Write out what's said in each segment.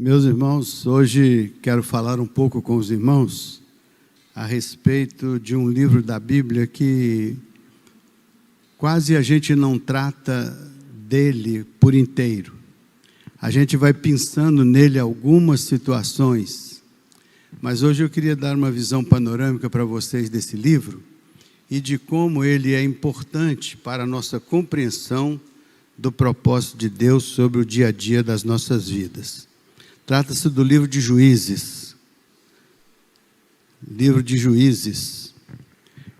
Meus irmãos, hoje quero falar um pouco com os irmãos a respeito de um livro da Bíblia que quase a gente não trata dele por inteiro. A gente vai pensando nele algumas situações, mas hoje eu queria dar uma visão panorâmica para vocês desse livro e de como ele é importante para a nossa compreensão do propósito de Deus sobre o dia a dia das nossas vidas. Trata-se do livro de Juízes. Livro de Juízes.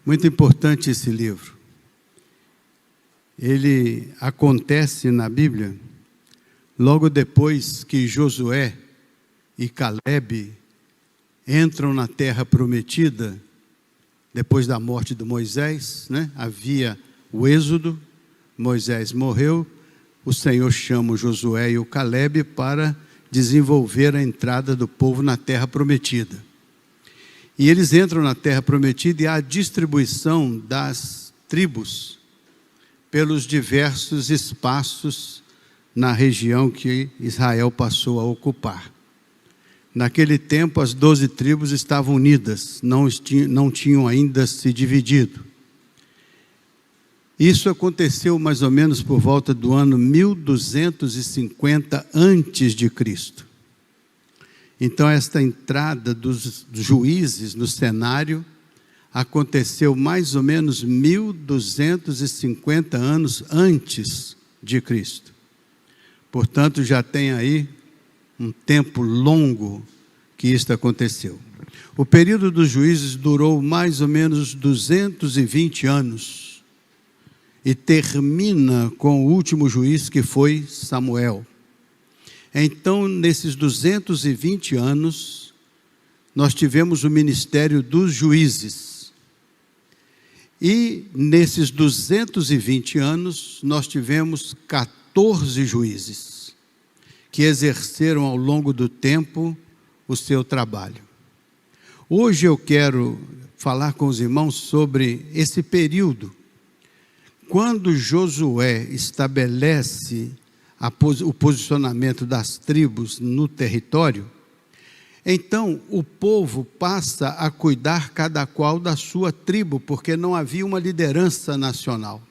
Muito importante esse livro. Ele acontece na Bíblia logo depois que Josué e Caleb entram na terra prometida, depois da morte de Moisés, né? Havia o êxodo, Moisés morreu, o Senhor chama o Josué e o Caleb para desenvolver a entrada do povo na terra prometida. E eles entram na terra prometida e há a distribuição das tribos pelos diversos espaços na região que Israel passou a ocupar. Naquele tempo, as 12 tribos estavam unidas, não tinham ainda se dividido. Isso aconteceu mais ou menos por volta do ano 1250 antes de Cristo. Então, esta entrada dos juízes no cenário aconteceu mais ou menos 1250 anos antes de Cristo. Portanto, já tem aí um tempo longo que isto aconteceu. O período dos juízes durou mais ou menos 220 anos. E termina com o último juiz, que foi Samuel. Então, nesses 220 anos, nós tivemos o ministério dos juízes. E nesses 220 anos, nós tivemos 14 juízes, que exerceram ao longo do tempo o seu trabalho. Hoje eu quero falar com os irmãos sobre esse período. Quando Josué estabelece o posicionamento das tribos no território, então o povo passa a cuidar cada qual da sua tribo, porque não havia uma liderança nacional.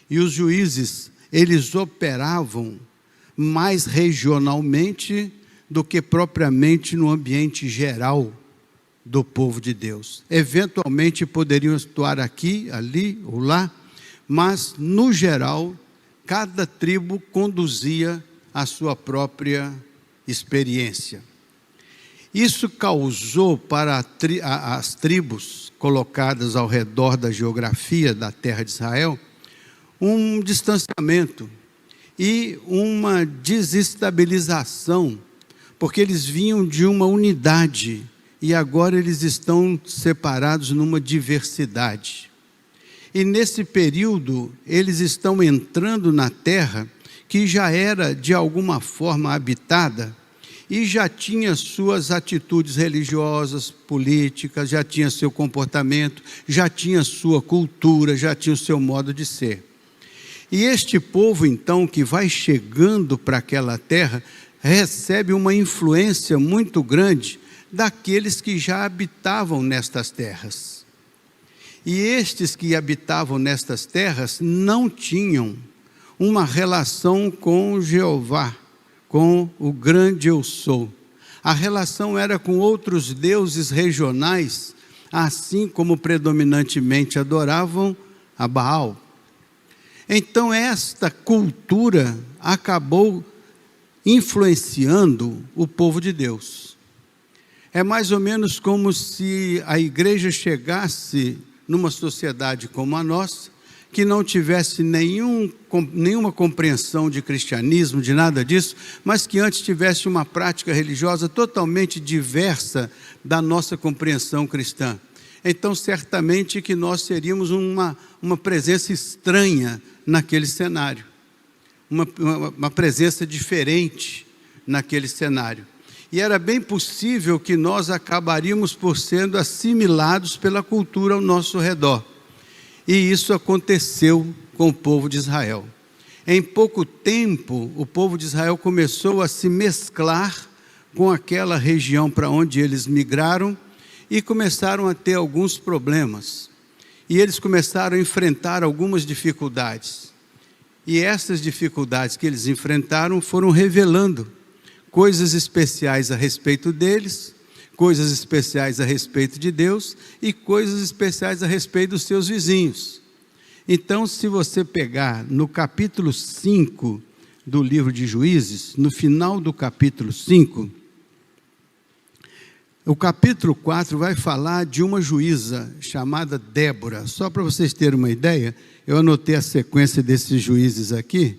E os juízes, eles operavam mais regionalmente do que propriamente no ambiente geral do povo de Deus. Eventualmente poderiam atuar aqui, ali ou lá, mas, no geral, cada tribo conduzia a sua própria experiência. Isso causou para as tribos colocadas ao redor da geografia da terra de Israel um distanciamento e uma desestabilização, porque eles vinham de uma unidade e agora eles estão separados numa diversidade. E nesse período, eles estão entrando na terra que já era de alguma forma habitada e já tinha suas atitudes religiosas, políticas, já tinha seu comportamento, já tinha sua cultura, já tinha o seu modo de ser. E este povo, então, que vai chegando para aquela terra, recebe uma influência muito grande daqueles que já habitavam nestas terras. E estes que habitavam nestas terras não tinham uma relação com Jeová, com o grande Eu Sou. A relação era com outros deuses regionais, assim como predominantemente adoravam a Baal. Então esta cultura acabou influenciando o povo de Deus. É mais ou menos como se a igreja chegasse numa sociedade como a nossa, que não tivesse nenhuma compreensão de cristianismo, de nada disso, mas que antes tivesse uma prática religiosa totalmente diversa da nossa compreensão cristã. Então, certamente que nós seríamos uma presença estranha naquele cenário, uma presença diferente naquele cenário. E era bem possível que nós acabaríamos por sendo assimilados pela cultura ao nosso redor. E isso aconteceu com o povo de Israel. Em pouco tempo, o povo de Israel começou a se mesclar com aquela região para onde eles migraram e começaram a ter alguns problemas. E eles começaram a enfrentar algumas dificuldades. E essas dificuldades que eles enfrentaram foram revelando coisas especiais a respeito deles, coisas especiais a respeito de Deus e coisas especiais a respeito dos seus vizinhos. Então, se você pegar no capítulo 5 do livro de Juízes, no final do capítulo 5, o capítulo 4 vai falar de uma juíza chamada Débora. Só para vocês terem uma ideia, eu anotei a sequência desses juízes aqui.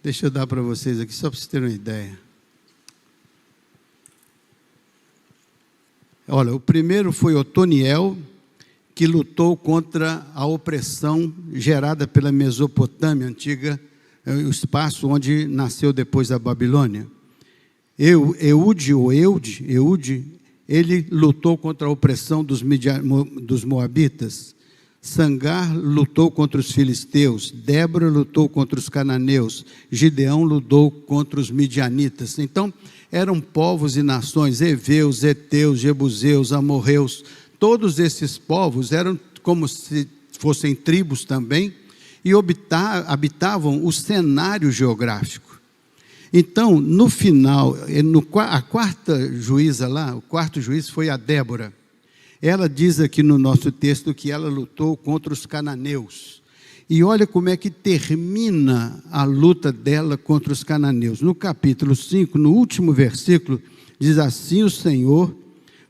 Deixa eu dar para vocês aqui, só para vocês terem uma ideia. Olha, o primeiro foi Otoniel, que lutou contra a opressão gerada pela Mesopotâmia antiga, o espaço onde nasceu depois a Babilônia. Eude, ele lutou contra a opressão dos moabitas. Sangar lutou contra os filisteus. Débora lutou contra os cananeus. Gideão lutou contra os midianitas. Então, eram povos e nações, heveus, heteus, jebuseus, amorreus. Todos esses povos eram como se fossem tribos também e habitavam o cenário geográfico. Então, no final, a quarta juíza lá, o quarto juiz foi a Débora. Ela diz aqui no nosso texto que ela lutou contra os cananeus. E olha como é que termina a luta dela contra os cananeus. No capítulo 5, no último versículo, diz assim o Senhor: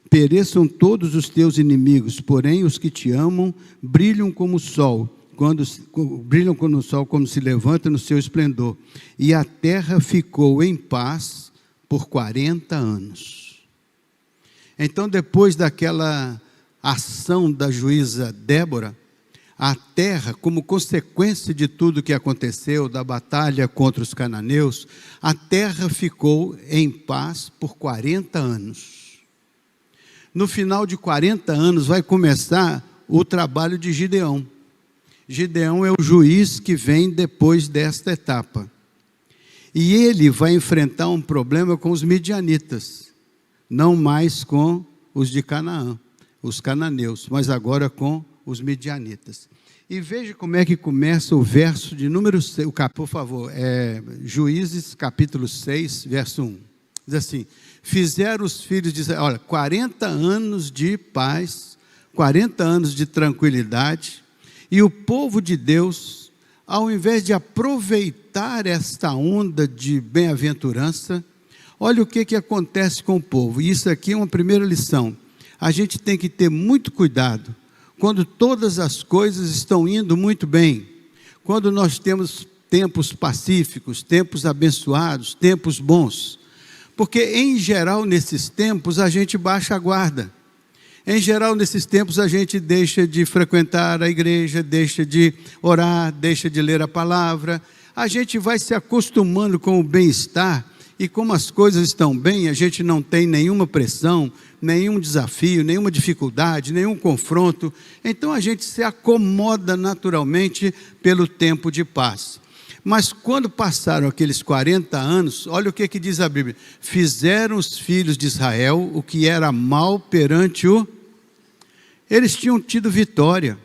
pereçam todos os teus inimigos, porém os que te amam brilham como o sol, quando se levanta no seu esplendor. E a terra ficou em paz por 40 anos. Então, depois daquela ação da juíza Débora, a terra, como consequência de tudo que aconteceu, da batalha contra os cananeus, a terra ficou em paz por 40 anos. No final de 40 anos vai começar o trabalho de Gideão. Gideão é o juiz que vem depois desta etapa. E ele vai enfrentar um problema com os midianitas, não mais com os de Canaã, os cananeus, mas agora com os midianitas. E veja como é que começa o verso de número 6, por favor, Juízes capítulo 6, verso 1. Diz assim: fizeram os filhos de Israel, olha, 40 anos de paz, 40 anos de tranquilidade, e o povo de Deus, ao invés de aproveitar esta onda de bem-aventurança, olha o que acontece com o povo. E isso aqui é uma primeira lição. A gente tem que ter muito cuidado quando todas as coisas estão indo muito bem, quando nós temos tempos pacíficos, tempos abençoados, tempos bons. Porque, em geral, nesses tempos, a gente baixa a guarda. Em geral, nesses tempos, a gente deixa de frequentar a igreja, deixa de orar, deixa de ler a palavra. A gente vai se acostumando com o bem-estar, e como as coisas estão bem, a gente não tem nenhuma pressão, nenhum desafio, nenhuma dificuldade, nenhum confronto. Então, a gente se acomoda naturalmente pelo tempo de paz. Mas quando passaram aqueles 40 anos, olha o que diz a Bíblia: fizeram os filhos de Israel o que era mal perante Eles tinham tido vitória,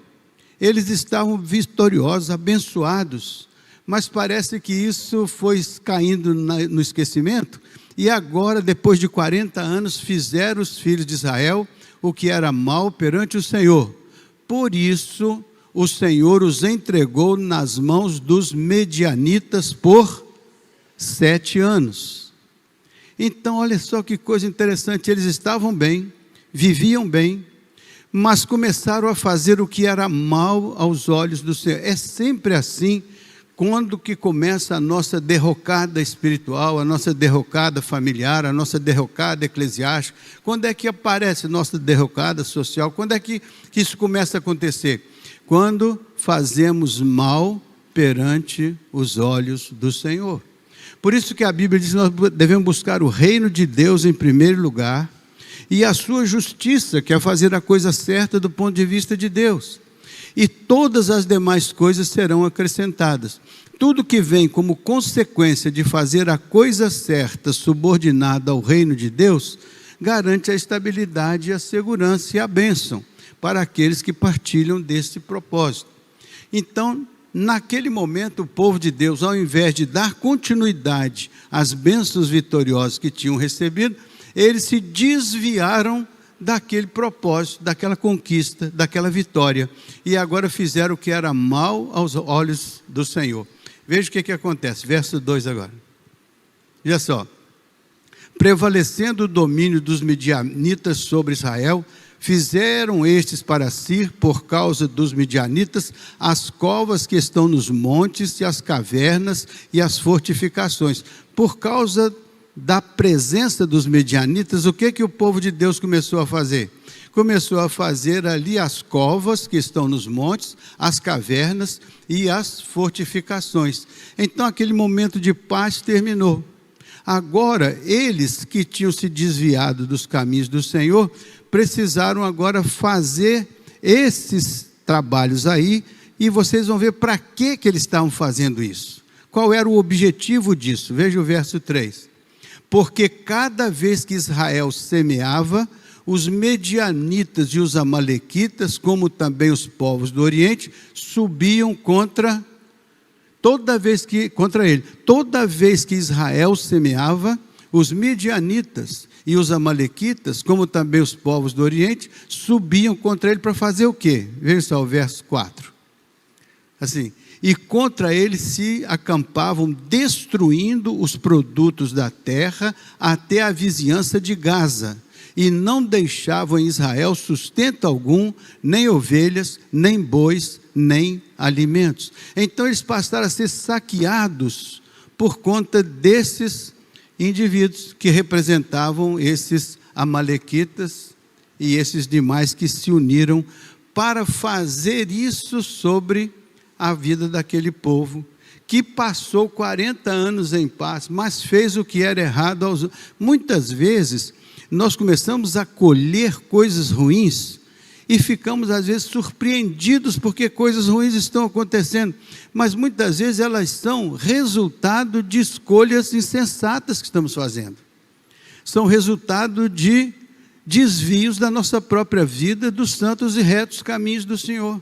eles estavam vitoriosos, abençoados, mas parece que isso foi caindo no esquecimento, e agora, depois de 40 anos, fizeram os filhos de Israel o que era mal perante o Senhor. Por isso, o Senhor os entregou nas mãos dos medianitas por 7 anos. Então, olha só que coisa interessante, eles estavam bem, viviam bem, mas começaram a fazer o que era mal aos olhos do Senhor. É sempre assim, quando que começa a nossa derrocada espiritual, a nossa derrocada familiar, a nossa derrocada eclesiástica. Quando é que aparece a nossa derrocada social? Quando é que isso começa a acontecer? Quando fazemos mal perante os olhos do Senhor. Por isso que a Bíblia diz que nós devemos buscar o reino de Deus em primeiro lugar, e a sua justiça, que é fazer a coisa certa do ponto de vista de Deus. E todas as demais coisas serão acrescentadas. Tudo que vem como consequência de fazer a coisa certa, subordinada ao reino de Deus, garante a estabilidade, a segurança e a bênção para aqueles que partilham desse propósito. Então, naquele momento, o povo de Deus, ao invés de dar continuidade às bênçãos vitoriosas que tinham recebido, eles se desviaram daquele propósito, daquela conquista, daquela vitória, e agora fizeram o que era mal aos olhos do Senhor. Veja o que acontece, verso 2 agora. Veja só. Prevalecendo o domínio dos midianitas sobre Israel, fizeram estes para si, por causa dos midianitas, as covas que estão nos montes e as cavernas e as fortificações. Por causa da presença dos midianitas, o que o povo de Deus começou a fazer? Começou a fazer ali as covas que estão nos montes, as cavernas e as fortificações. Então aquele momento de paz terminou. Agora, eles que tinham se desviado dos caminhos do Senhor, precisaram agora fazer esses trabalhos aí, e vocês vão ver para que eles estavam fazendo isso. Qual era o objetivo disso? Veja o verso 3. Porque cada vez que Israel semeava, os medianitas e os amalequitas, como também os povos do Oriente, subiam contra ele. Toda vez que Israel semeava, os midianitas e os amalequitas, como também os povos do Oriente, subiam contra ele para fazer o quê? Veja só o verso 4. Assim, e contra ele se acampavam, destruindo os produtos da terra até a vizinhança de Gaza, e não deixavam em Israel sustento algum, nem ovelhas, nem bois, nem alimentos. Então eles passaram a ser saqueados por conta desses indivíduos que representavam esses amalequitas e esses demais que se uniram para fazer isso sobre a vida daquele povo, que passou 40 anos em paz, mas fez o que era errado aos outros. Muitas vezes nós começamos a colher coisas ruins e ficamos às vezes surpreendidos porque coisas ruins estão acontecendo, mas muitas vezes elas são resultado de escolhas insensatas que estamos fazendo, são resultado de desvios da nossa própria vida, dos santos e retos caminhos do Senhor.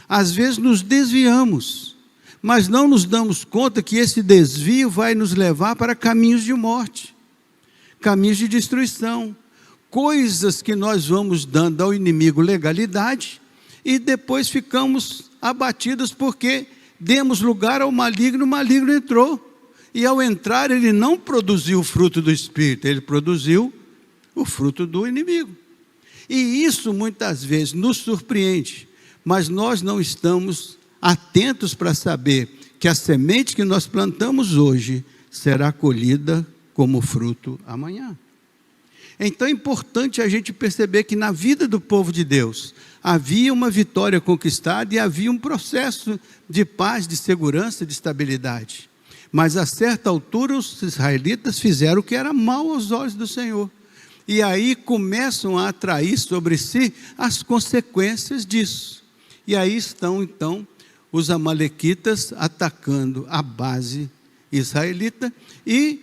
Às vezes nos desviamos, mas não nos damos conta que esse desvio vai nos levar para caminhos de morte, caminhos de destruição, coisas que nós vamos dando ao inimigo legalidade e depois ficamos abatidos porque demos lugar ao maligno, o maligno entrou, e ao entrar ele não produziu o fruto do Espírito, ele produziu o fruto do inimigo, e isso muitas vezes nos surpreende, mas nós não estamos atentos para saber que a semente que nós plantamos hoje será colhida como fruto amanhã. Então é importante a gente perceber que na vida do povo de Deus havia uma vitória conquistada e havia um processo de paz, de segurança, de estabilidade. Mas a certa altura os israelitas fizeram o que era mal aos olhos do Senhor. E aí começam a atrair sobre si as consequências disso. E aí estão então os amalequitas atacando a base israelita e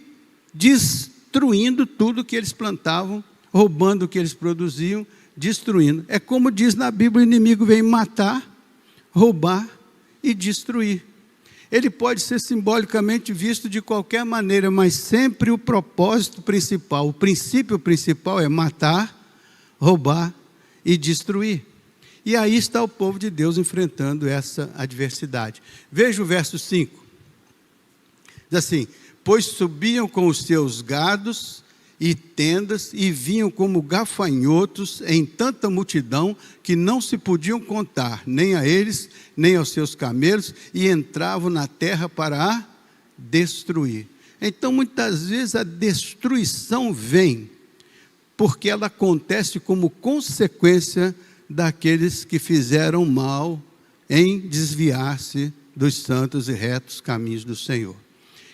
destruindo tudo que eles plantavam, roubando o que eles produziam, destruindo. É como diz na Bíblia, o inimigo vem matar, roubar e destruir. Ele pode ser simbolicamente visto de qualquer maneira, mas sempre o propósito principal, o princípio principal é matar, roubar e destruir. E aí está o povo de Deus enfrentando essa adversidade. Veja o verso 5. Diz assim: pois subiam com os seus gados e tendas, e vinham como gafanhotos em tanta multidão, que não se podiam contar, nem a eles, nem aos seus camelos, e entravam na terra para a destruir. Então, muitas vezes a destruição vem, porque ela acontece como consequência daqueles que fizeram mal em desviar-se dos santos e retos caminhos do Senhor.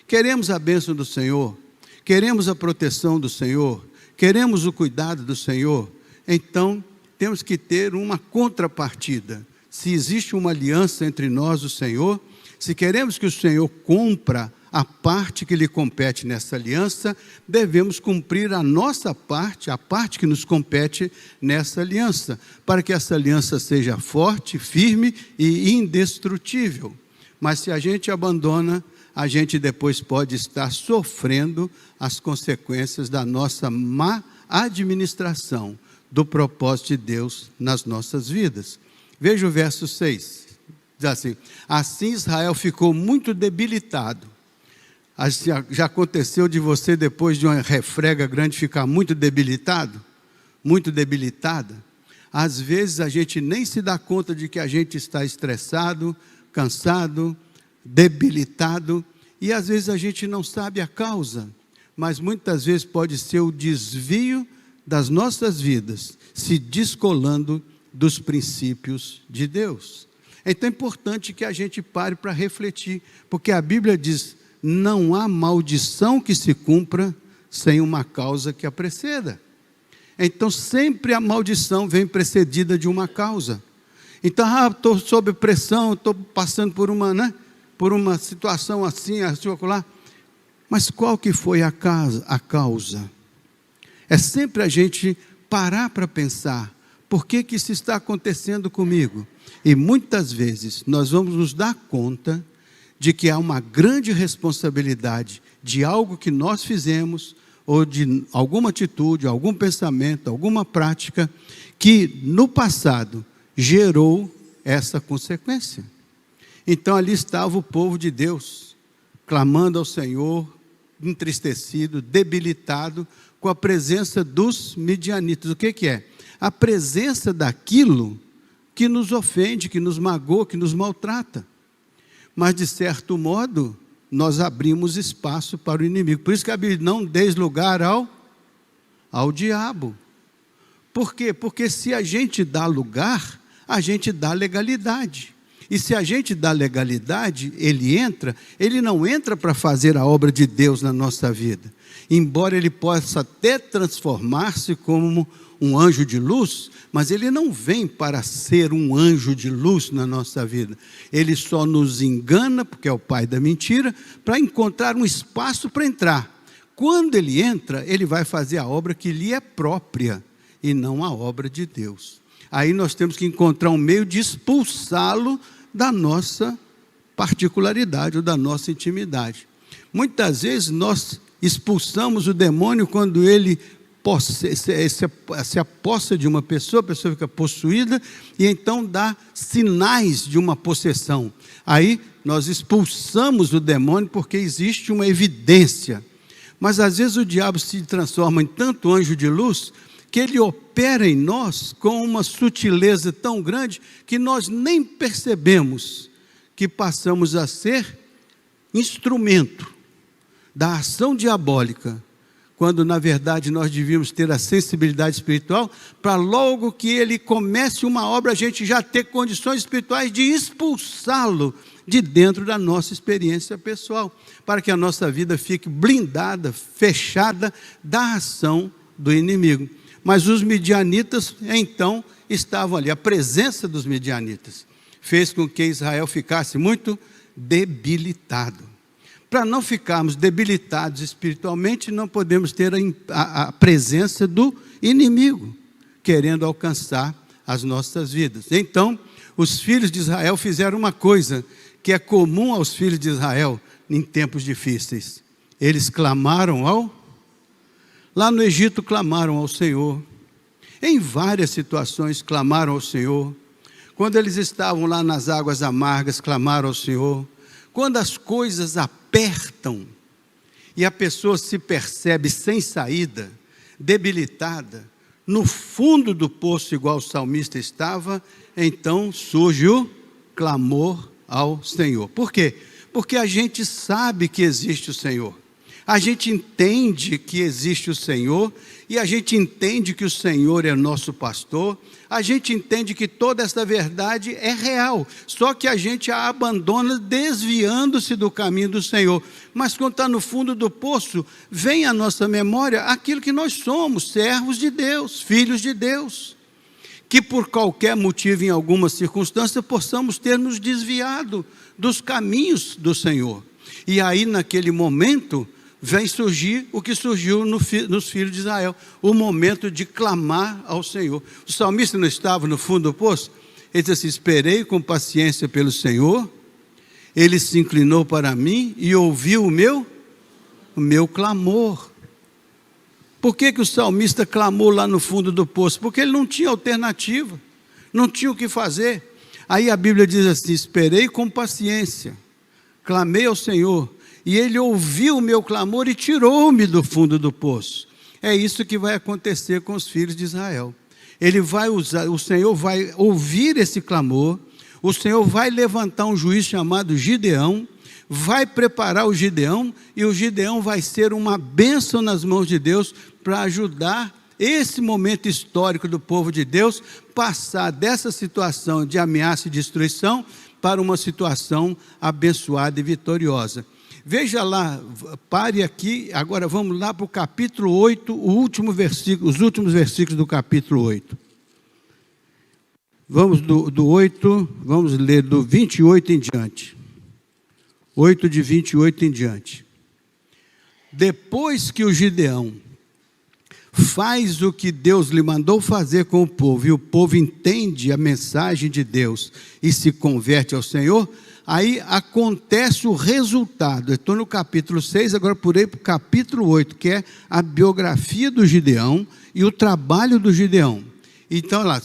Queremos a bênção do Senhor, queremos a proteção do Senhor, queremos o cuidado do Senhor, então temos que ter uma contrapartida. Se existe uma aliança entre nós e o Senhor, se queremos que o Senhor cumpra a parte que lhe compete nessa aliança, devemos cumprir a nossa parte, a parte que nos compete nessa aliança, para que essa aliança seja forte, firme e indestrutível. Mas se a gente abandona, a gente depois pode estar sofrendo as consequências da nossa má administração do propósito de Deus nas nossas vidas. Veja o verso 6, diz assim: assim Israel ficou muito debilitado. Já aconteceu de você, depois de uma refrega grande, ficar muito debilitado? Muito debilitada? Às vezes a gente nem se dá conta de que a gente está estressado, cansado, debilitado, e às vezes a gente não sabe a causa, mas muitas vezes pode ser o desvio das nossas vidas, se descolando dos princípios de Deus. Então é importante que a gente pare para refletir, porque a Bíblia diz: não há maldição que se cumpra sem uma causa que a preceda. Então sempre a maldição vem precedida de uma causa. Então, estou sob pressão, estou passando por uma situação assim, lá. Mas qual que foi a causa? É sempre a gente parar para pensar: por que isso está acontecendo comigo? E muitas vezes nós vamos nos dar conta de que há uma grande responsabilidade de algo que nós fizemos, ou de alguma atitude, algum pensamento, alguma prática, que no passado gerou essa consequência. Então ali estava o povo de Deus, clamando ao Senhor, entristecido, debilitado, com a presença dos midianitas. O que é? A presença daquilo que nos ofende, que nos magoa, que nos maltrata. Mas de certo modo, nós abrimos espaço para o inimigo. Por isso que a Bíblia: não deis lugar ao diabo. Por quê? Porque se a gente dá lugar, a gente dá legalidade. E se a gente dá legalidade, ele não entra para fazer a obra de Deus na nossa vida. Embora ele possa até transformar-se como um anjo de luz, mas ele não vem para ser um anjo de luz na nossa vida. Ele só nos engana, porque é o pai da mentira, para encontrar um espaço para entrar. Quando ele entra, ele vai fazer a obra que lhe é própria, e não a obra de Deus. Aí nós temos que encontrar um meio de expulsá-lo da nossa particularidade, ou da nossa intimidade. Muitas vezes nós expulsamos o demônio quando ele se apossa de uma pessoa, a pessoa fica possuída, e então dá sinais de uma possessão. Aí nós expulsamos o demônio porque existe uma evidência. Mas às vezes o diabo se transforma em tanto anjo de luz, que ele opera em nós com uma sutileza tão grande, que nós nem percebemos que passamos a ser instrumento da ação diabólica, quando na verdade nós devíamos ter a sensibilidade espiritual, para logo que ele comece uma obra, a gente já ter condições espirituais de expulsá-lo de dentro da nossa experiência pessoal, para que a nossa vida fique blindada, fechada da ação do inimigo. Mas os midianitas, então, estavam ali. A presença dos midianitas fez com que Israel ficasse muito debilitado. Para não ficarmos debilitados espiritualmente, não podemos ter a presença do inimigo, querendo alcançar as nossas vidas. Então, os filhos de Israel fizeram uma coisa que é comum aos filhos de Israel em tempos difíceis. Eles clamaram lá no Egito clamaram ao Senhor. Em várias situações clamaram ao Senhor. Quando eles estavam lá nas águas amargas, clamaram ao Senhor. Quando as coisas apertam e a pessoa se percebe sem saída, debilitada, no fundo do poço, igual o salmista estava, então surge o clamor ao Senhor. Por quê? Porque a gente sabe que existe o Senhor. A gente entende que existe o Senhor, e a gente entende que o Senhor é nosso pastor, a gente entende que toda essa verdade é real, só que a gente a abandona desviando-se do caminho do Senhor. Mas quando está no fundo do poço, vem à nossa memória aquilo que nós somos, servos de Deus, filhos de Deus, que por qualquer motivo, em alguma circunstância, possamos ter nos desviado dos caminhos do Senhor. E aí, naquele momento, vem surgir o que surgiu nos filhos de Israel, o momento de clamar ao Senhor. O salmista não estava no fundo do poço? Ele disse assim: esperei com paciência pelo Senhor, Ele se inclinou para mim e ouviu o meu clamor. Por que o salmista clamou lá no fundo do poço? Porque ele não tinha alternativa, não tinha o que fazer. Aí a Bíblia diz assim: esperei com paciência, clamei ao Senhor, e Ele ouviu o meu clamor e tirou-me do fundo do poço. É isso que vai acontecer com os filhos de Israel. O Senhor vai ouvir esse clamor, o Senhor vai levantar um juiz chamado Gideão, vai preparar o Gideão, e o Gideão vai ser uma bênção nas mãos de Deus para ajudar esse momento histórico do povo de Deus, passar dessa situação de ameaça e destruição para uma situação abençoada e vitoriosa. Veja lá, pare aqui, agora vamos lá para o capítulo 8, os últimos versículos do capítulo 8. Vamos do 8, vamos ler do 28 em diante. 8 de 28 em diante. Depois que o Gideão faz o que Deus lhe mandou fazer com o povo, e o povo entende a mensagem de Deus e se converte ao Senhor, aí acontece o resultado. Eu estou no capítulo 6, agora pulei para o capítulo 8, que é a biografia do Gideão e o trabalho do Gideão. Então, lá,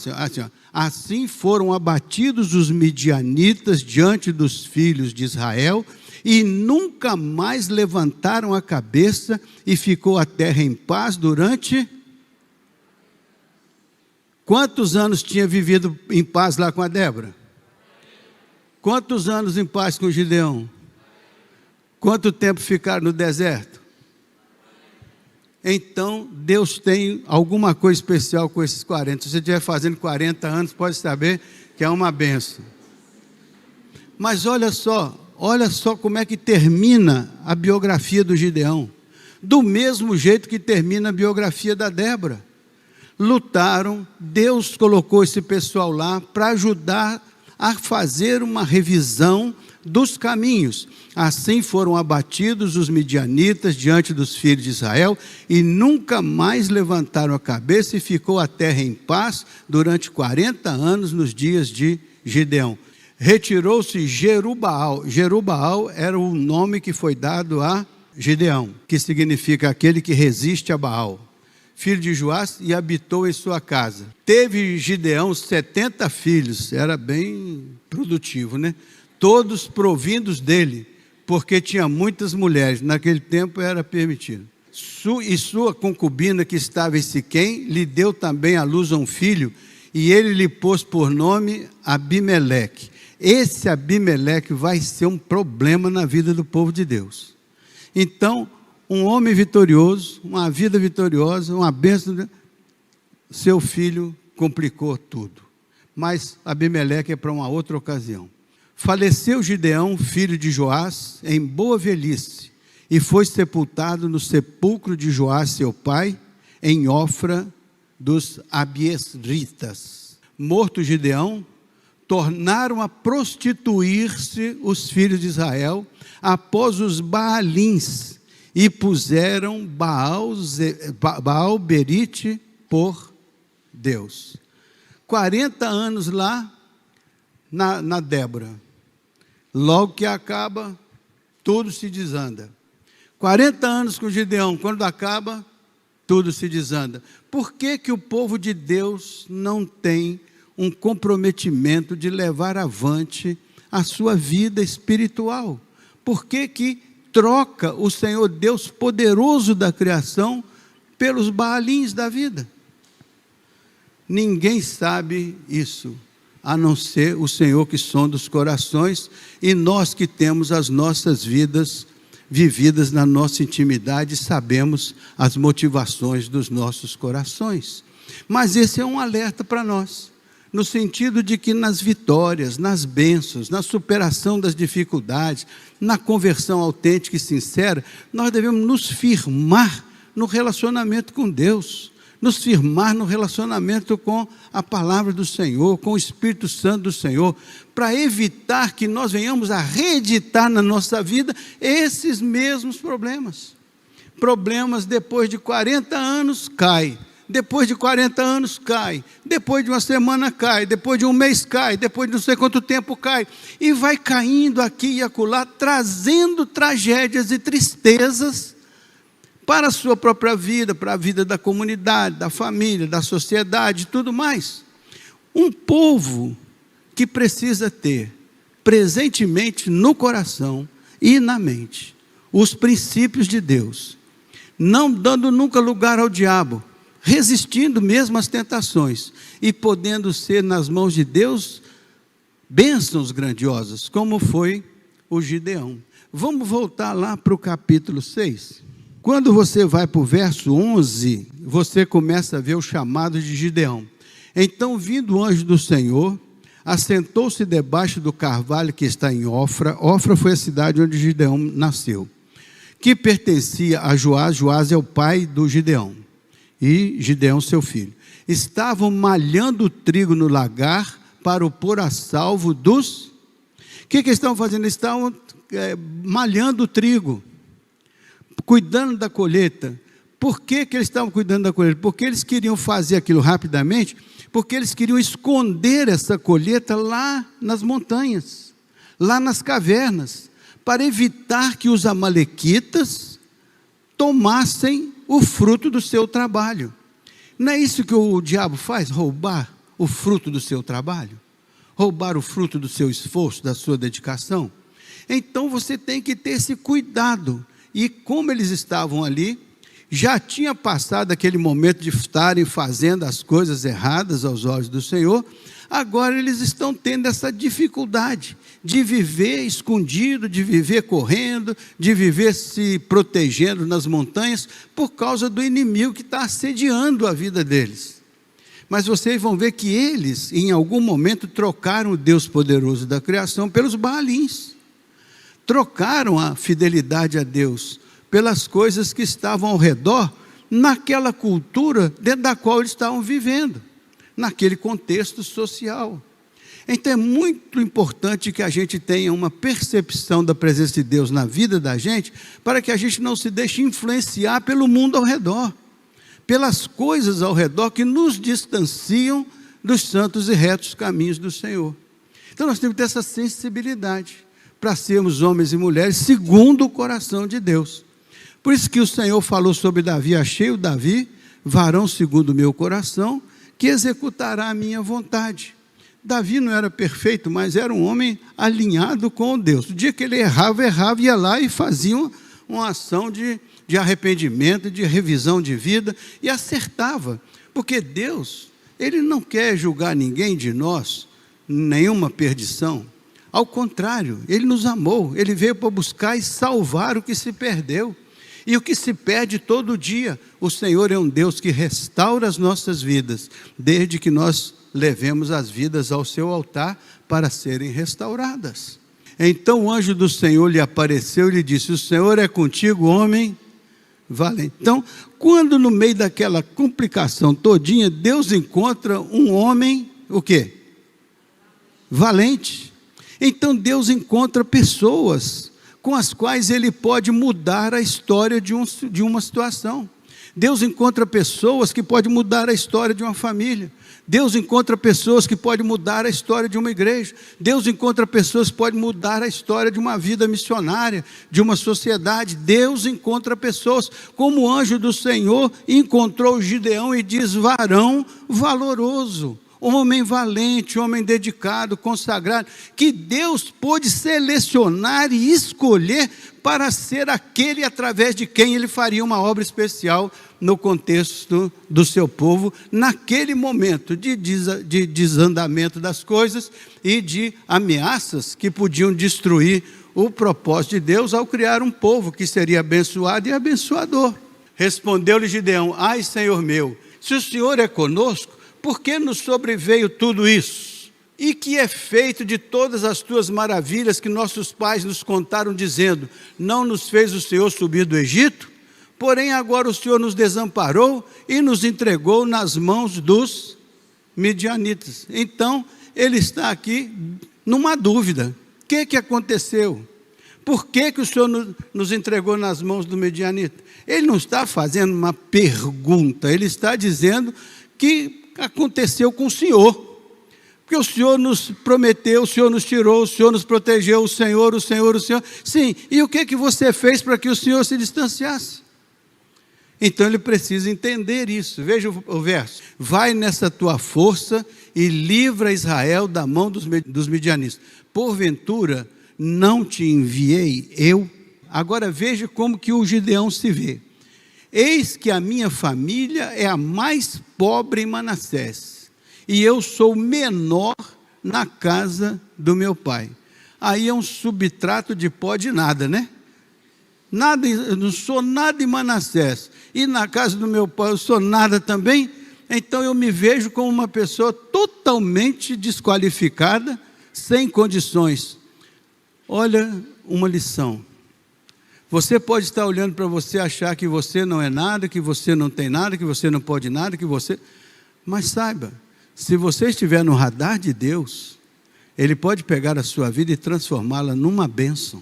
assim foram abatidos os midianitas diante dos filhos de Israel, e nunca mais levantaram a cabeça, e ficou a terra em paz durante... Quantos anos tinha vivido em paz lá com a Débora? Quantos anos em paz com o Gideão? Quanto tempo ficaram no deserto? Então, Deus tem alguma coisa especial com esses 40. Se você estiver fazendo 40 anos, pode saber que é uma benção. Mas olha só como é que termina a biografia do Gideão. Do mesmo jeito que termina a biografia da Débora. Lutaram, Deus colocou esse pessoal lá para ajudar a fazer uma revisão dos caminhos. Assim foram abatidos os midianitas diante dos filhos de Israel, e nunca mais levantaram a cabeça, e ficou a terra em paz durante 40 anos nos dias de Gideão. Retirou-se Jerubaal. Jerubaal era o nome que foi dado a Gideão, que significa aquele que resiste a Baal, filho de Joás, e habitou em sua casa. Teve Gideão 70 filhos, era bem produtivo, né? Todos provindos dele, porque tinha muitas mulheres, naquele tempo era permitido. E sua concubina, que estava em Siquém, lhe deu também à luz a um filho, e ele lhe pôs por nome Abimeleque. Esse Abimeleque vai ser um problema na vida do povo de Deus. Então, um homem vitorioso, uma vida vitoriosa, uma bênção, seu filho complicou tudo. Mas Abimeleque é para uma outra ocasião. Faleceu Gideão, filho de Joás, em boa velhice, e foi sepultado no sepulcro de Joás, seu pai, em Ofra dos Abiesritas. Morto Gideão, tornaram a prostituir-se os filhos de Israel após os Baalins, e puseram Baal-Berite por Deus. 40 anos lá na Débora. Logo que acaba, tudo se desanda. 40 anos com Gideão, quando acaba, tudo se desanda. Por que o povo de Deus não tem um comprometimento de levar avante a sua vida espiritual? Por que troca o Senhor Deus poderoso da criação pelos Baalins da vida? Ninguém sabe isso, a não ser o Senhor que sonda os corações, e nós que temos as nossas vidas vividas na nossa intimidade, sabemos as motivações dos nossos corações. Mas esse é um alerta para nós, no sentido de que nas vitórias, nas bênçãos, na superação das dificuldades, na conversão autêntica e sincera, nós devemos nos firmar no relacionamento com Deus, nos firmar no relacionamento com a palavra do Senhor, com o Espírito Santo do Senhor, para evitar que nós venhamos a reeditar na nossa vida esses mesmos problemas. Problemas depois de 40 anos cai, depois de 40 anos cai, depois de uma semana cai, depois de um mês cai, depois de não sei quanto tempo cai, e vai caindo aqui e acolá, trazendo tragédias e tristezas para a sua própria vida, para a vida da comunidade, da família, da sociedade e tudo mais. Um povo que precisa ter presentemente no coração e na mente os princípios de Deus, não dando nunca lugar ao diabo, resistindo mesmo às tentações e podendo ser nas mãos de Deus bênçãos grandiosas, como foi o Gideão. Vamos voltar lá para o capítulo 6. Quando você vai para o verso 11, você começa a ver o chamado de Gideão. Então, vindo o anjo do Senhor, assentou-se debaixo do carvalho que está em Ofra. Ofra foi a cidade onde Gideão nasceu, que pertencia a Joás. Joás é o pai do Gideão, e Gideão seu filho. Estavam malhando o trigo no lagar para o pôr a salvo dos... O que eles estavam fazendo? Eles estavam malhando o trigo, cuidando da colheita. Por que eles estavam cuidando da colheita? Porque eles queriam fazer aquilo rapidamente, porque eles queriam esconder essa colheita lá nas montanhas, lá nas cavernas, para evitar que os amalequitas tomassem o fruto do seu trabalho. Não é isso que o diabo faz? Roubar o fruto do seu trabalho? Roubar o fruto do seu esforço, da sua dedicação? Então você tem que ter esse cuidado. E como eles estavam ali, já tinha passado aquele momento de estarem fazendo as coisas erradas aos olhos do Senhor, agora eles estão tendo essa dificuldade de viver escondido, de viver correndo, de viver se protegendo nas montanhas, por causa do inimigo que está assediando a vida deles. Mas vocês vão ver que eles, em algum momento, trocaram o Deus poderoso da criação pelos Baalins, trocaram a fidelidade a Deus pelas coisas que estavam ao redor, naquela cultura dentro da qual eles estavam vivendo, naquele contexto social. Então é muito importante que a gente tenha uma percepção da presença de Deus na vida da gente, para que a gente não se deixe influenciar pelo mundo ao redor, pelas coisas ao redor que nos distanciam dos santos e retos caminhos do Senhor. Então nós temos que ter essa sensibilidade, para sermos homens e mulheres segundo o coração de Deus. Por isso que o Senhor falou sobre Davi: achei o Davi, varão segundo o meu coração, que executará a minha vontade. Davi não era perfeito, mas era um homem alinhado com Deus. O dia que ele errava, ia lá e fazia uma ação de arrependimento, de revisão de vida, e acertava. Porque Deus, Ele não quer julgar ninguém de nós, nenhuma perdição. Ao contrário, Ele nos amou, Ele veio para buscar e salvar o que se perdeu. E o que se perde todo dia, o Senhor é um Deus que restaura as nossas vidas, desde que nós levemos as vidas ao seu altar para serem restauradas. Então o anjo do Senhor lhe apareceu e lhe disse: o Senhor é contigo, homem valente. Então, quando no meio daquela complicação todinha, Deus encontra um homem, o quê? Valente. Então Deus encontra pessoas com as quais Ele pode mudar a história de uma situação. Deus encontra pessoas que podem mudar a história de uma família. Deus encontra pessoas que podem mudar a história de uma igreja. Deus encontra pessoas que podem mudar a história de uma vida missionária, de uma sociedade. Deus encontra pessoas, como o anjo do Senhor encontrou Gideão e diz: varão valoroso, homem valente, homem dedicado, consagrado, que Deus pôde selecionar e escolher para ser aquele através de quem Ele faria uma obra especial no contexto do seu povo, naquele momento de desandamento das coisas e de ameaças que podiam destruir o propósito de Deus ao criar um povo que seria abençoado e abençoador. Respondeu-lhe Gideão: ai, Senhor meu, se o Senhor é conosco, por que nos sobreveio tudo isso? E que é feito de todas as tuas maravilhas que nossos pais nos contaram, dizendo: não nos fez o Senhor subir do Egito? Porém agora o Senhor nos desamparou e nos entregou nas mãos dos midianitas. Então ele está aqui numa dúvida. O que aconteceu? Por que o Senhor nos entregou nas mãos do midianita? Ele não está fazendo uma pergunta, ele está dizendo que aconteceu com o Senhor. Porque o Senhor nos prometeu, o Senhor nos tirou, o Senhor nos protegeu, o Senhor. Sim, e o que você fez para que o Senhor se distanciasse? Então ele precisa entender isso. Veja o verso. Vai nessa tua força e livra Israel da mão dos midianitas. Porventura, não te enviei eu? Agora veja como que o Gideão se vê. Eis que a minha família é a mais pobre em Manassés, e eu sou menor na casa do meu pai. Aí é um subtrato de pó de nada, né? Nada, eu não sou nada em Manassés, e na casa do meu pai eu sou nada também. Então eu me vejo como uma pessoa totalmente desqualificada, sem condições. Olha uma lição. Você pode estar olhando para você, achar que você não é nada, que você não tem nada, que você não pode nada, mas saiba, se você estiver no radar de Deus, Ele pode pegar a sua vida e transformá-la numa bênção,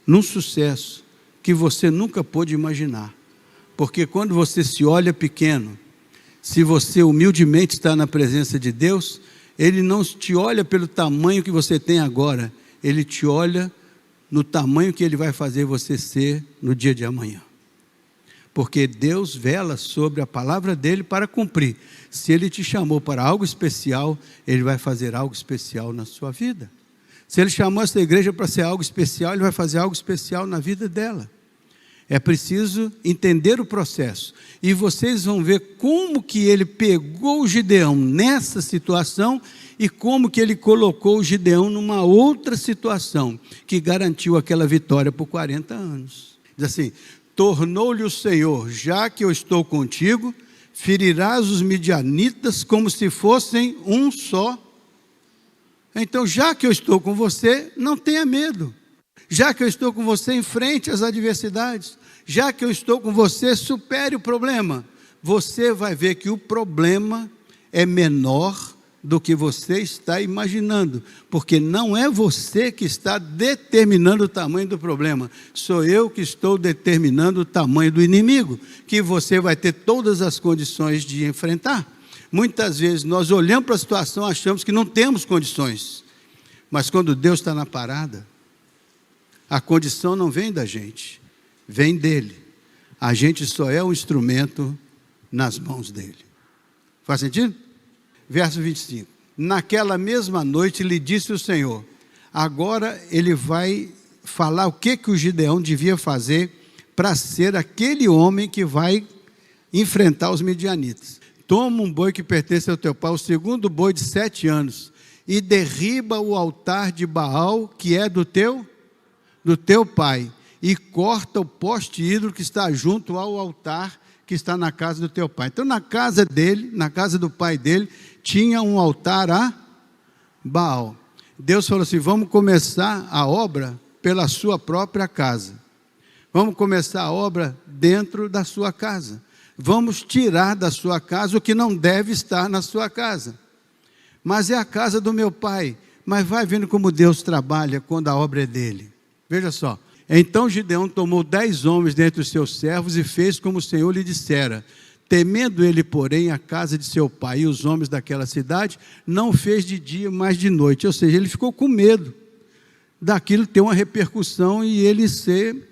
num sucesso que você nunca pôde imaginar. Porque quando você se olha pequeno, se você humildemente está na presença de Deus, Ele não te olha pelo tamanho que você tem agora, Ele te olha no tamanho que Ele vai fazer você ser no dia de amanhã. Porque Deus vela sobre a palavra dEle para cumprir. Se Ele te chamou para algo especial, Ele vai fazer algo especial na sua vida. Se Ele chamou essa igreja para ser algo especial, Ele vai fazer algo especial na vida dela. É preciso entender o processo. E vocês vão ver como que Ele pegou o Gideão nessa situação e como que Ele colocou o Gideão numa outra situação que garantiu aquela vitória por 40 anos. Diz assim: tornou-lhe o Senhor, já que eu estou contigo, ferirás os midianitas como se fossem um só. Então, já que eu estou com você, não tenha medo. Já que eu estou com você, enfrente as adversidades. Já que eu estou com você, supere o problema. Você vai ver que o problema é menor do que você está imaginando, porque não é você que está determinando o tamanho do problema, sou eu que estou determinando o tamanho do inimigo, que você vai ter todas as condições de enfrentar. Muitas vezes nós olhamos para a situação, achamos que não temos condições, mas quando Deus está na parada, a condição não vem da gente, vem dEle. A gente só é um instrumento nas mãos dEle. Faz sentido? Verso 25. Naquela mesma noite lhe disse o Senhor. Agora ele vai falar o que o Gideão devia fazer para ser aquele homem que vai enfrentar os midianitas. Toma um boi que pertence ao teu pai, o segundo boi de 7 anos, e derriba o altar de Baal, que é do teu pai, e corta o poste ídolo que está junto ao altar que está na casa do teu pai. Então, na casa dele, na casa do pai dele, tinha um altar a Baal. Deus falou assim: vamos começar a obra pela sua própria casa. Vamos começar a obra dentro da sua casa. Vamos tirar da sua casa o que não deve estar na sua casa. Mas é a casa do meu pai. Mas vai vendo como Deus trabalha quando a obra é dele. Veja só. Então Gideão tomou 10 homens dentre os seus servos e fez como o Senhor lhe dissera. Temendo ele, porém, a casa de seu pai e os homens daquela cidade, não fez de dia, mas de noite. Ou seja, ele ficou com medo daquilo ter uma repercussão e ele ser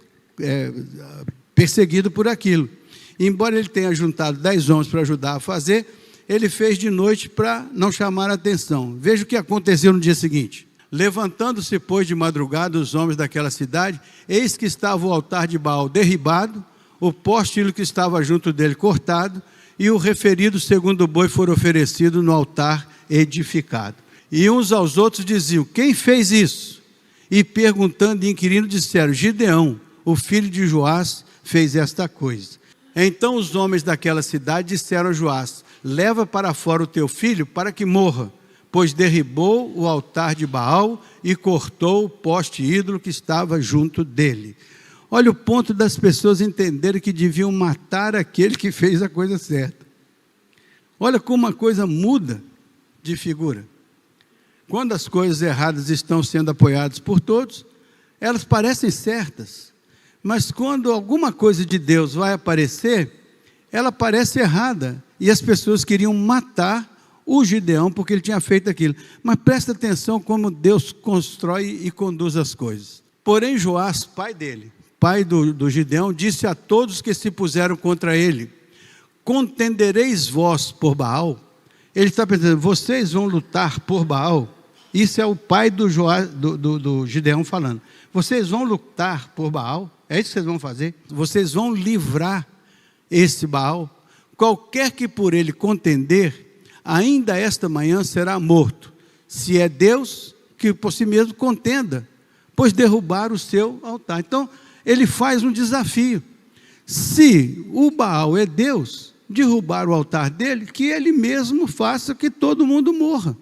perseguido por aquilo. E, embora ele tenha juntado 10 homens para ajudar a fazer, ele fez de noite para não chamar a atenção. Veja o que aconteceu no dia seguinte. Levantando-se, pois, de madrugada os homens daquela cidade, eis que estava o altar de Baal derribado, o poste ídolo que estava junto dele cortado, e o referido segundo boi for oferecido no altar edificado. E uns aos outros diziam: quem fez isso? E perguntando e inquirindo disseram: Gideão, o filho de Joás, fez esta coisa. Então os homens daquela cidade disseram a Joás: leva para fora o teu filho para que morra, pois derribou o altar de Baal e cortou o poste ídolo que estava junto dele. Olha o ponto das pessoas entenderem que deviam matar aquele que fez a coisa certa. Olha como a coisa muda de figura. Quando as coisas erradas estão sendo apoiadas por todos, elas parecem certas. Mas quando alguma coisa de Deus vai aparecer, ela parece errada. E as pessoas queriam matar o Gideão porque ele tinha feito aquilo. Mas presta atenção como Deus constrói e conduz as coisas. Porém, Joás, pai dele, pai do Gideão, disse a todos que se puseram contra ele: contendereis vós por Baal? Ele está pensando, vocês vão lutar por Baal? Isso é o pai do Gideão falando. Vocês vão lutar por Baal? É isso que vocês vão fazer? Vocês vão livrar esse Baal? Qualquer que por ele contender, ainda esta manhã será morto. Se é Deus, que por si mesmo contenda, pois derrubar o seu altar. Então, ele faz um desafio. Se o Baal é Deus, derrubar o altar dele, que ele mesmo faça que todo mundo morra.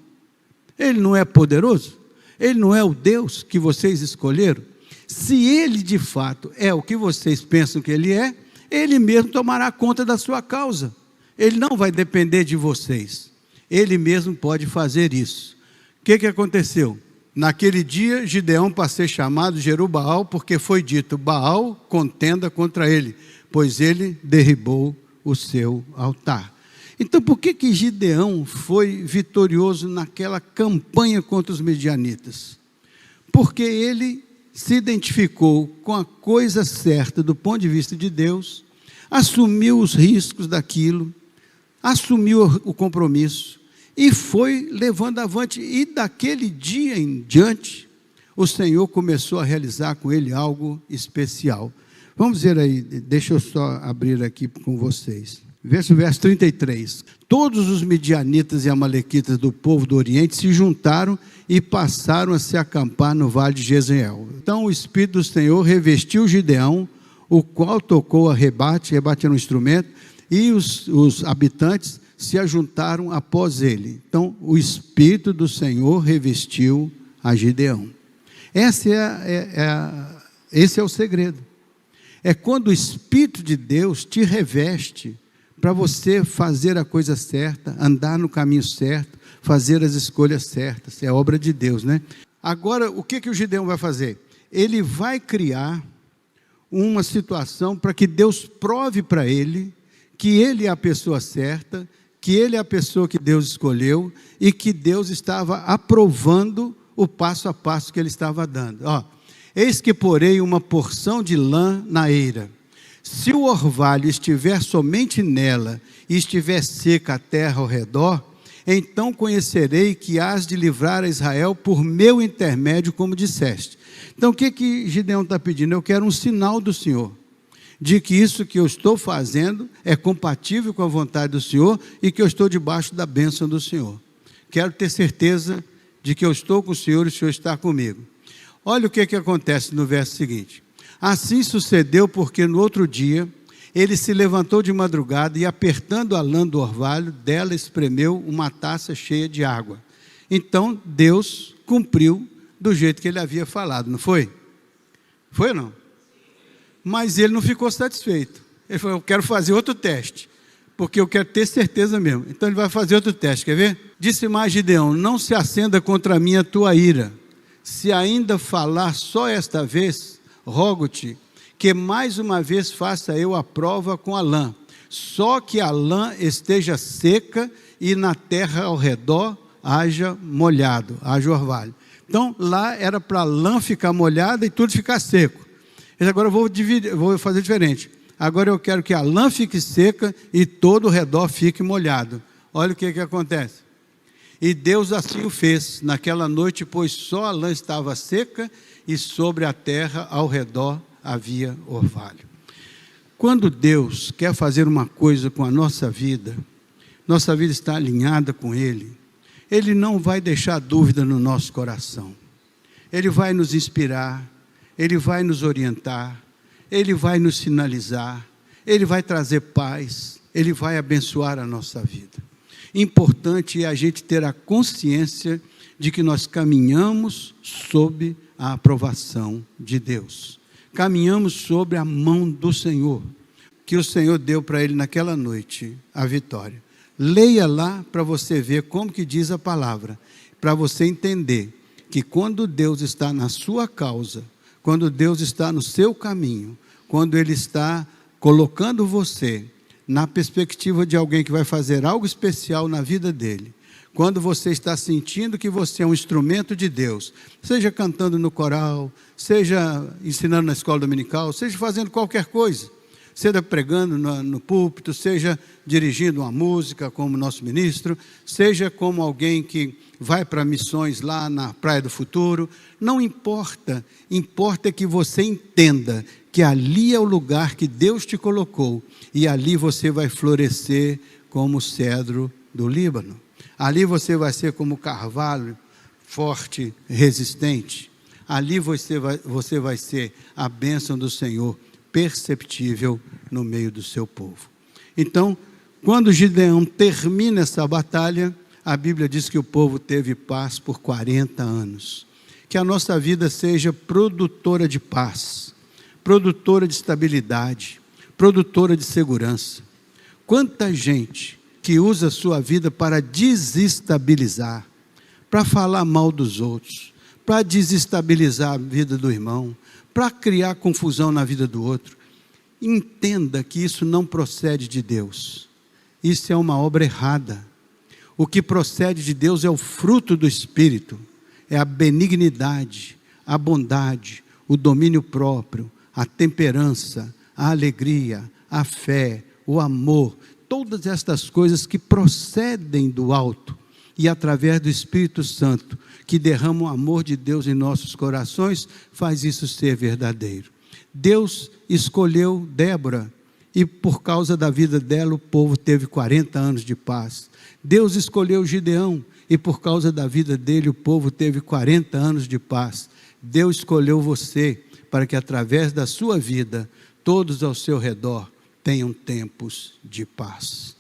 Ele não é poderoso? Ele não é o Deus que vocês escolheram? Se ele de fato é o que vocês pensam que ele é, ele mesmo tomará conta da sua causa. Ele não vai depender de vocês. Ele mesmo pode fazer isso. O que aconteceu? Naquele dia, Gideão, para ser chamado, Jerubbaal, porque foi dito: Baal contenda contra ele, pois ele derribou o seu altar. Então, por que Gideão foi vitorioso naquela campanha contra os midianitas? Porque ele se identificou com a coisa certa do ponto de vista de Deus, assumiu os riscos daquilo, assumiu o compromisso e foi levando avante. E daquele dia em diante, o Senhor começou a realizar com ele algo especial. Vamos ver aí, deixa eu só abrir aqui com vocês. Verso 33. Todos os midianitas e amalequitas do povo do Oriente se juntaram e passaram a se acampar no vale de Jezreel. Então o Espírito do Senhor revestiu Gideão, o qual tocou a rebate era um instrumento, e os habitantes se ajuntaram após ele. Então o Espírito do Senhor revestiu a Gideão. Esse é o segredo. É quando o Espírito de Deus te reveste para você fazer a coisa certa, andar no caminho certo, fazer as escolhas certas. É obra de Deus, né? Agora, o que o Gideão vai fazer? Ele vai criar uma situação para que Deus prove para ele que ele é a pessoa certa, que ele é a pessoa que Deus escolheu e que Deus estava aprovando o passo a passo que ele estava dando. Eis que porei uma porção de lã na eira. Se o orvalho estiver somente nela e estiver seca a terra ao redor, então conhecerei que hás de livrar a Israel por meu intermédio, como disseste. Então o que Gideão está pedindo? Eu quero um sinal do Senhor, de que isso que eu estou fazendo é compatível com a vontade do Senhor e que eu estou debaixo da bênção do Senhor. Quero ter certeza de que eu estou com o Senhor e o Senhor está comigo. Olha o que acontece no verso seguinte. Assim sucedeu porque no outro dia ele se levantou de madrugada e, apertando a lã do orvalho, dela espremeu uma taça cheia de água. Então Deus cumpriu do jeito que ele havia falado, não foi? Foi ou não? Mas ele não ficou satisfeito. Ele falou: eu quero fazer outro teste, porque eu quero ter certeza mesmo. Então ele vai fazer outro teste, quer ver? Disse mais Gideão: não se acenda contra mim a tua ira. Se ainda falar só esta vez, rogo-te que mais uma vez faça eu a prova com a lã, só que a lã esteja seca e na terra ao redor haja molhado, haja orvalho. Então lá era para a lã ficar molhada e tudo ficar seco. Mas agora eu vou fazer diferente. Agora eu quero que a lã fique seca e todo o redor fique molhado. Olha o que acontece. E Deus assim o fez naquela noite, pois só a lã estava seca e sobre a terra ao redor havia orvalho. Quando Deus quer fazer uma coisa com a nossa vida está alinhada com Ele, Ele não vai deixar dúvida no nosso coração. Ele vai nos inspirar, Ele vai nos orientar, Ele vai nos sinalizar, Ele vai trazer paz, Ele vai abençoar a nossa vida. Importante é a gente ter a consciência de que nós caminhamos sob a aprovação de Deus. caminhamos sobre a mão do Senhor, que o Senhor deu para ele naquela noite a vitória. Leia lá para você ver como que diz a palavra, para você entender que quando Deus está na sua causa, quando Deus está no seu caminho, quando Ele está colocando você na perspectiva de alguém que vai fazer algo especial na vida dele, quando você está sentindo que você é um instrumento de Deus, seja cantando no coral, seja ensinando na escola dominical, seja fazendo qualquer coisa, seja pregando no púlpito, seja dirigindo uma música como nosso ministro, seja como alguém que vai para missões lá na Praia do Futuro, não importa, importa que você entenda que ali é o lugar que Deus te colocou, e ali você vai florescer como o cedro do Líbano. Ali você vai ser como carvalho, forte, resistente. Ali você vai ser a bênção do Senhor, perceptível no meio do seu povo. Então, quando Gideão termina essa batalha, a Bíblia diz que o povo teve paz por 40 anos. Que a nossa vida seja produtora de paz, produtora de estabilidade, produtora de segurança. Quanta gente que usa a sua vida para desestabilizar, para falar mal dos outros, para desestabilizar a vida do irmão, para criar confusão na vida do outro. Entenda que isso não procede de Deus. Isso é uma obra errada. O que procede de Deus é o fruto do Espírito, é a benignidade, a bondade, o domínio próprio, a temperança, a alegria, a fé, o amor, todas estas coisas que procedem do alto e através do Espírito Santo, que derrama o amor de Deus em nossos corações, faz isso ser verdadeiro. Deus escolheu Débora e por causa da vida dela o povo teve 40 anos de paz. Deus escolheu Gideão e por causa da vida dele o povo teve 40 anos de paz. Deus escolheu você para que através da sua vida todos ao seu redor tenham tempos de paz.